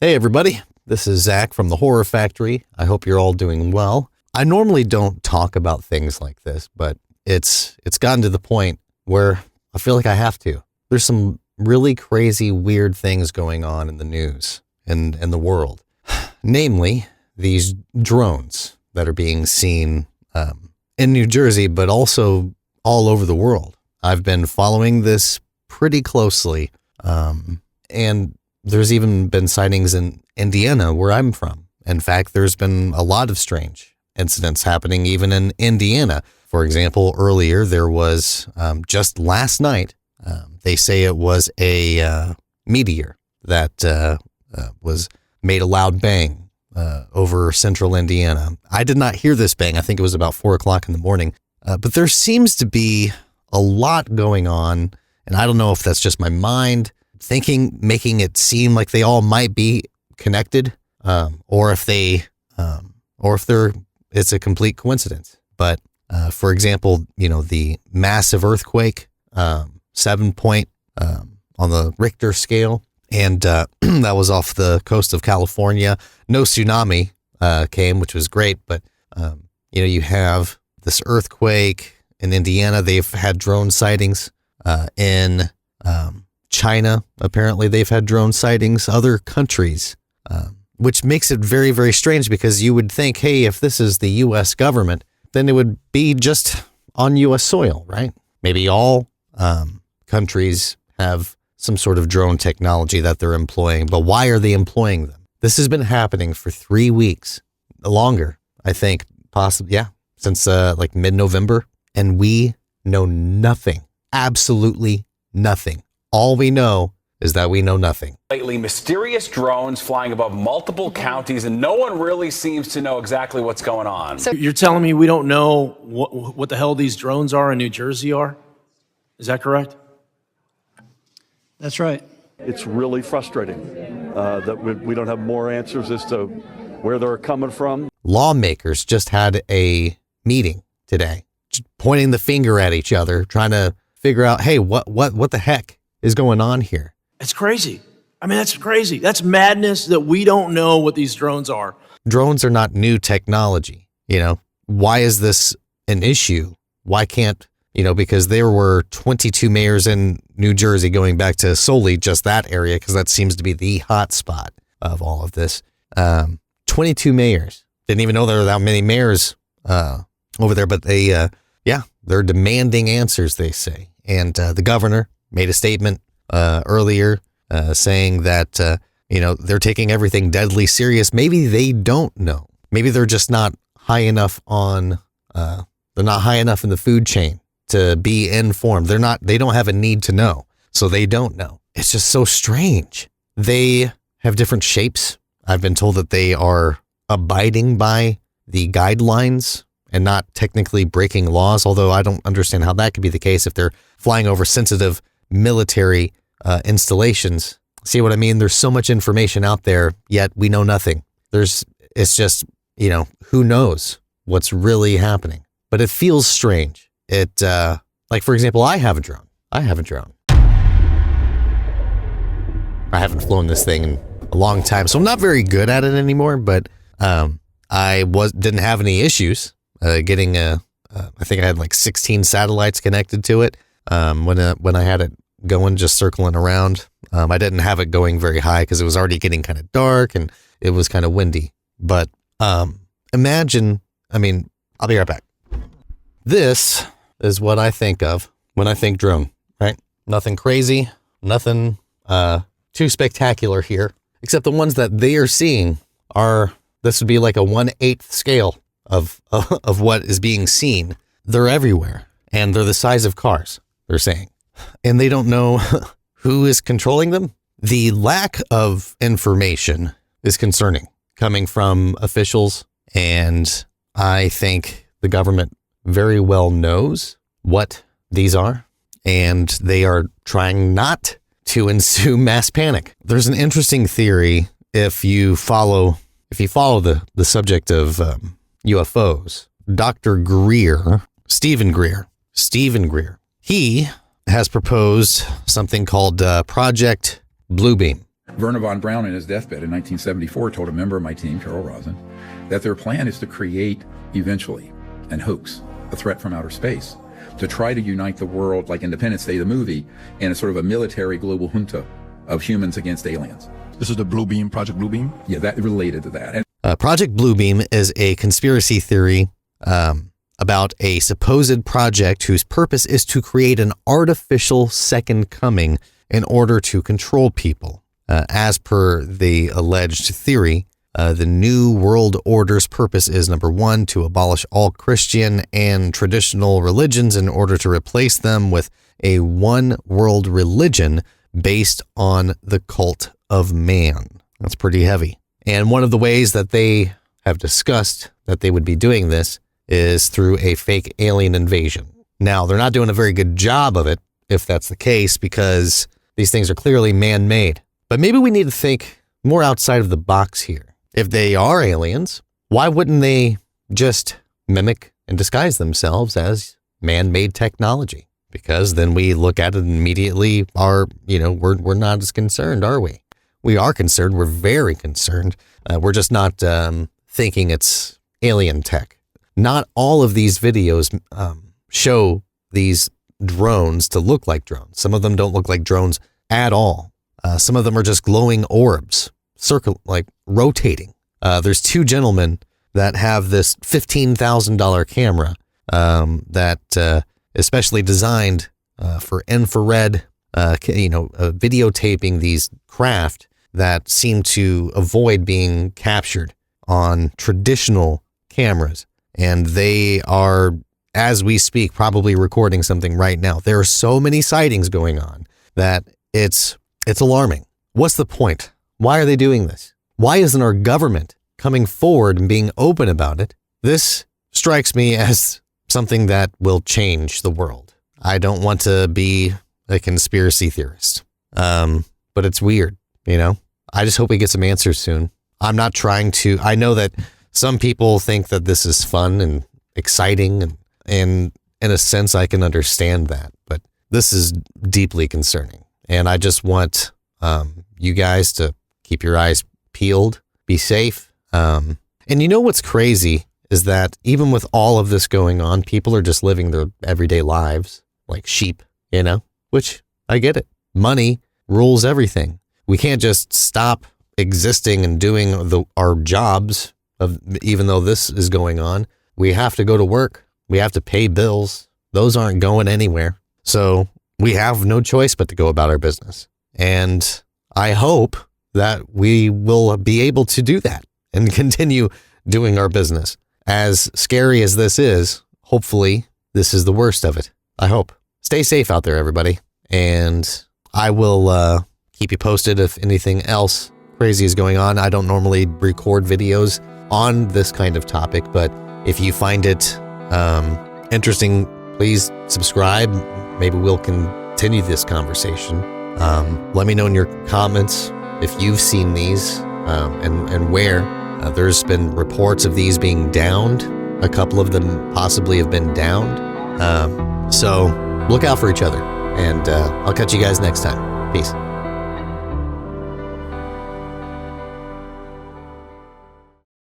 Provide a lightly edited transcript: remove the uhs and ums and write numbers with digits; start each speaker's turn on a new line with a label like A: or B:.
A: Hey everybody, this is Zach from the Horror Factory. I hope you're all doing well. I normally don't talk about things like this, but it's gotten to the point where I feel like I have to. There's some really crazy, weird things going on in the news and the world. Namely, these drones that are being seen in New Jersey, but also all over the world. I've been following this pretty closely, and there's even been sightings in Indiana, where I'm from. In fact, there's been a lot of strange incidents happening even in Indiana. For example, earlier there was, just last night, they say it was a meteor that was made a loud bang over central Indiana. I did not hear this bang. I think it was about 4 o'clock in the morning. But there seems to be a lot going on, and I don't know if that's just my mind thinking, making it seem like they all might be connected, or if it's a complete coincidence. But for example, the massive earthquake, 7 point on the Richter scale, and that was off the coast of California. No tsunami came, which was great, but you have this earthquake in Indiana. They've had drone sightings in China. Apparently they've had drone sightings, other countries, which makes it very, very strange, because you would think, hey, if this is the U.S. government, then it would be just on U.S. soil, right? Maybe all countries have some sort of drone technology that they're employing, but why are they employing them? This has been happening for 3 weeks, longer, I think, possibly, since like mid-November, and we know nothing, absolutely nothing. All we know is that we know nothing.
B: Lately, mysterious drones flying above multiple counties, and no one really seems to know exactly what's going on.
C: So you're telling me we don't know what the hell these drones are in New Jersey are? Is that correct?
D: That's right.
E: It's really frustrating that we don't have more answers as to where they're coming from.
A: Lawmakers just had a meeting today, just pointing the finger at each other, trying to figure out, hey, what the heck is going on here?
C: It's crazy. I mean, that's crazy. That's madness that we don't know what these drones are.
A: Drones are not new technology. Why is this an issue? Why can't, because there were 22 mayors in New Jersey, going back to solely just that area, because that seems to be the hot spot of all of this. 22 mayors. Didn't even know there were that many mayors over there, but they're demanding answers, they say. And the governor made a statement earlier saying that, they're taking everything deadly serious. Maybe they don't know. Maybe they're just not high enough they're not high enough in the food chain to be informed. They don't have a need to know. So they don't know. It's just so strange. They have different shapes. I've been told that they are abiding by the guidelines and not technically breaking laws, although I don't understand how that could be the case if they're flying over sensitive military installations. See what I mean? There's so much information out there, yet we know nothing. It's just, who knows what's really happening? But it feels strange. It, like for example, I have a drone. I haven't flown this thing in a long time, so I'm not very good at it anymore, but I didn't have any issues getting I think I had like 16 satellites connected to it when I had it going, just circling around. I didn't have it going very high because it was already getting kind of dark and it was kind of windy. But imagine, I'll be right back. This is what I think of when I think drone, right? Nothing crazy, nothing too spectacular here, except the ones that they are seeing this would be like a 1/8 scale of what is being seen. They're everywhere, and they're the size of cars, they're saying. And they don't know who is controlling them. The lack of information is concerning, coming from officials, and I think the government very well knows what these are, and they are trying not to ensue mass panic. There's an interesting theory if you follow the subject of UFOs. Dr. Stephen Greer, he has proposed something called Project Bluebeam.
F: Werner von Braun, in his deathbed in 1974, told a member of my team, Carol Rosin, that their plan is to create, eventually, an hoax, a threat from outer space, to try to unite the world, like Independence Day, the movie, in a sort of a military global junta of humans against aliens.
G: This is the Blue Beam, Project Blue Beam?
F: Yeah, that related to that. And
A: Project Bluebeam is a conspiracy theory about a supposed project whose purpose is to create an artificial second coming in order to control people. As per the alleged theory, the New World Order's purpose is, number one, to abolish all Christian and traditional religions in order to replace them with a one world religion based on the cult of man. That's pretty heavy. And one of the ways that they have discussed that they would be doing this is through a fake alien invasion. Now, they're not doing a very good job of it, if that's the case, because these things are clearly man-made. But maybe we need to think more outside of the box here. If they are aliens, why wouldn't they just mimic and disguise themselves as man-made technology? Because then we look at it and immediately we're not as concerned, are we? We are concerned. We're very concerned. We're just not thinking it's alien tech. Not all of these videos show these drones to look like drones. Some of them don't look like drones at all. Some of them are just glowing orbs, rotating. There's two gentlemen that have this $15,000 camera that is specially designed for infrared, videotaping these craft that seem to avoid being captured on traditional cameras. And they are, as we speak, probably recording something right now. There are so many sightings going on that it's alarming. What's the point? Why are they doing this? Why isn't our government coming forward and being open about it? This strikes me as something that will change the world. I don't want to be a conspiracy theorist, but it's weird, I just hope we get some answers soon. I'm not trying to. I know that some people think that this is fun and exciting, and in a sense, I can understand that. But this is deeply concerning, and I just want you guys to keep your eyes peeled, be safe. And what's crazy is that even with all of this going on, people are just living their everyday lives like sheep, which I get it. Money rules everything. We can't just stop existing and doing our jobs, even though this is going on. We have to go to work. We have to pay bills. Those aren't going anywhere. So we have no choice but to go about our business. And I hope that we will be able to do that and continue doing our business. As scary as this is, hopefully this is the worst of it. I hope. Stay safe out there, everybody. And I will keep you posted if anything else crazy is going on. I don't normally record videos on this kind of topic, but if you find it interesting, please subscribe. Maybe we'll continue this conversation. Let me know in your comments if you've seen these and where. There's been reports of these being downed. A couple of them possibly have been downed. So look out for each other, and I'll catch you guys next time. Peace.